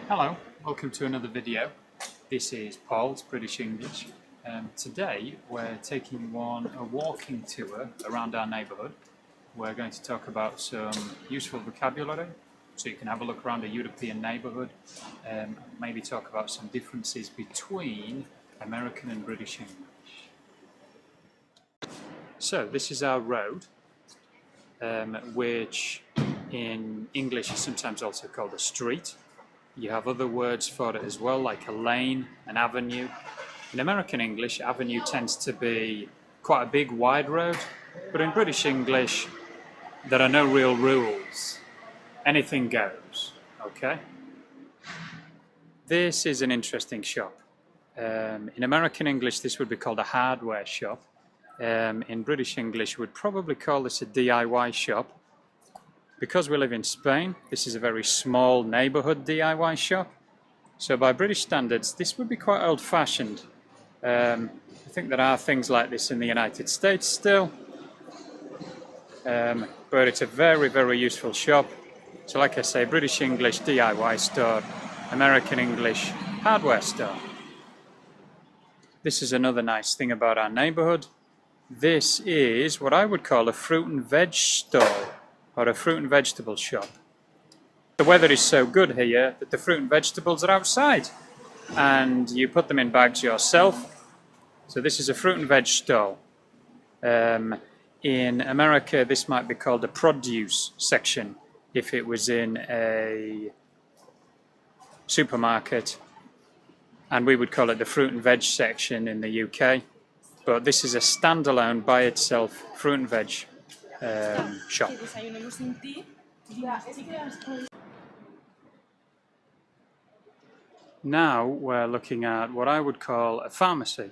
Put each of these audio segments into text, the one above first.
Hello, welcome to another video. This is Paul's British English. Today we're taking you on a walking tour around our neighbourhood. We're going to talk about some useful vocabulary so you can have a look around a European neighbourhood, maybe talk about some differences between American and British English. So this is our road, which in English is sometimes also called a street. You have other words for it as well, like a lane, an avenue. In American English, avenue tends to be quite a big, wide road, but in British English, there are no real rules. Anything goes, okay? This is an interesting shop. In American English, this would be called a hardware shop. In British English, we'd probably call this a DIY shop. Because we live in Spain, this is a very small neighbourhood DIY shop. So by British standards, this would be quite old-fashioned. I think there are things like this in the United States still. But it's a very, very useful shop. So like I say, British English DIY store, American English hardware store. This is another nice thing about our neighbourhood. This is what I would call a fruit and veg stall, or a fruit and vegetable shop. The weather is so good here that the fruit and vegetables are outside and you put them in bags yourself. So this is a fruit and veg stall. In America, this might be called a produce section if it was in a supermarket, and we would call it the fruit and veg section in the UK. But this is a standalone by itself fruit and veg shop. Now we're looking at what I would call a pharmacy.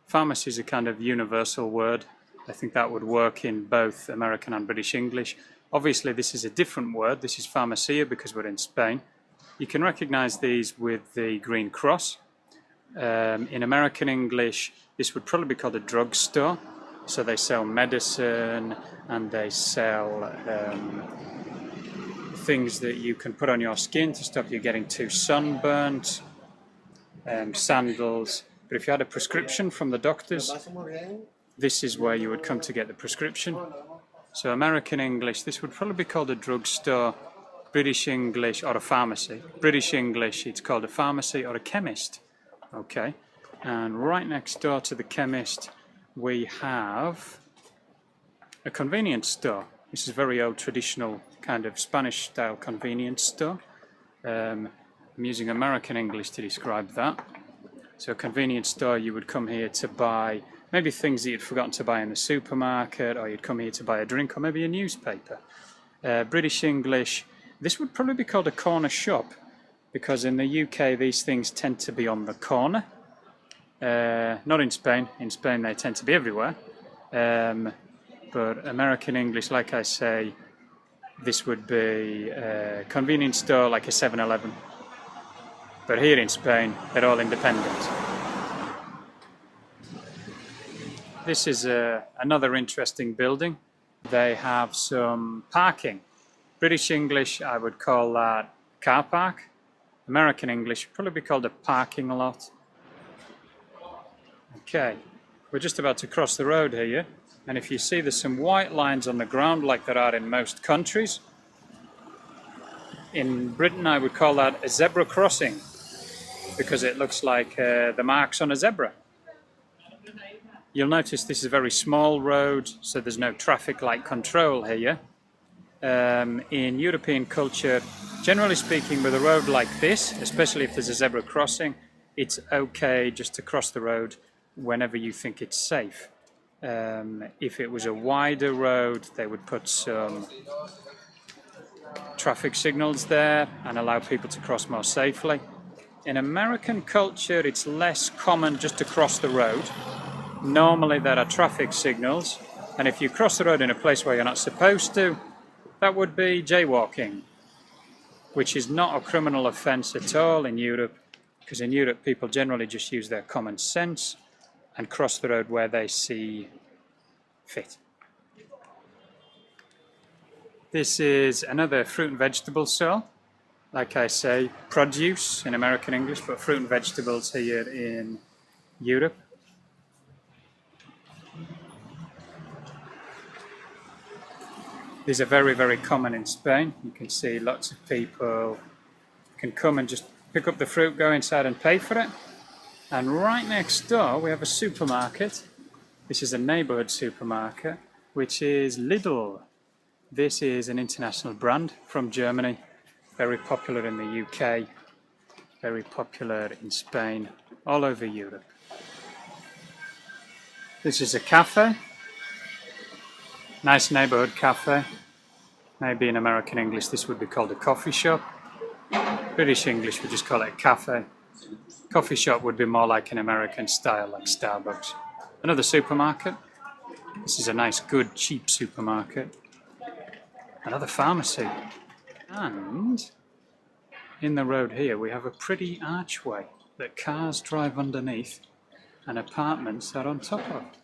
Pharmacy is a kind of universal word. I think that would work in both American and British English. Obviously this is a different word. This is pharmacia because we're in Spain. You can recognize these with the green cross. In American English this would probably be called a drugstore. So they sell medicine and they sell things that you can put on your skin to stop you getting too sunburnt, sandals. But if you had a prescription from the doctors, this is where you would come to get the prescription. So American English, this would probably be called a drugstore. British English, or a pharmacy. British English, it's called a pharmacy or a chemist. Okay, and right next door to the chemist, we have a convenience store. This is a very old traditional kind of Spanish style convenience store. I'm using American English to describe that. So a convenience store, you would come here to buy maybe things that you'd forgotten to buy in the supermarket, or you'd come here to buy a drink or maybe a newspaper. British English, this would probably be called a corner shop because in the UK these things tend to be on the corner. Not in Spain. In Spain they tend to be everywhere. But American English, like I say, this would be a convenience store like a 7-Eleven. But here in Spain, they're all independent. This is another interesting building. They have some parking. British English, I would call that car park. American English would probably be called a parking lot. Okay, we're just about to cross the road here, and if you see there's some white lines on the ground like there are in most countries. In Britain I would call that a zebra crossing because it looks like the marks on a zebra. You'll notice this is a very small road, so there's no traffic light control here. In European culture, generally speaking, with a road like this, especially if there's a zebra crossing, it's okay just to cross the road whenever you think it's safe. If it was a wider road, they would put some traffic signals there and allow people to cross more safely. In American culture, it's less common just to cross the road. Normally there are traffic signals, and if you cross the road in a place where you're not supposed to, that would be jaywalking, which is not a criminal offence at all in Europe, because in Europe people generally just use their common sense and cross the road where they see fit. This is another fruit and vegetable store. like I say, produce in American English, but fruit and vegetables here in Europe. These are very, very common in Spain. You can see lots of people can come and just pick up the fruit, go inside and pay for it. And right next door we have a supermarket. This is a neighborhood supermarket, which is Lidl. This is an international brand from Germany, very popular in the UK, very popular in Spain, all over Europe. This is a cafe. Nice neighborhood cafe. Maybe in American English this would be called a coffee shop. British English would just call it a cafe. Coffee shop would be more like an American style, like Starbucks. Another supermarket. This is a nice, good, cheap supermarket. Another pharmacy. And in the road here we have a pretty archway that cars drive underneath and apartments are on top of.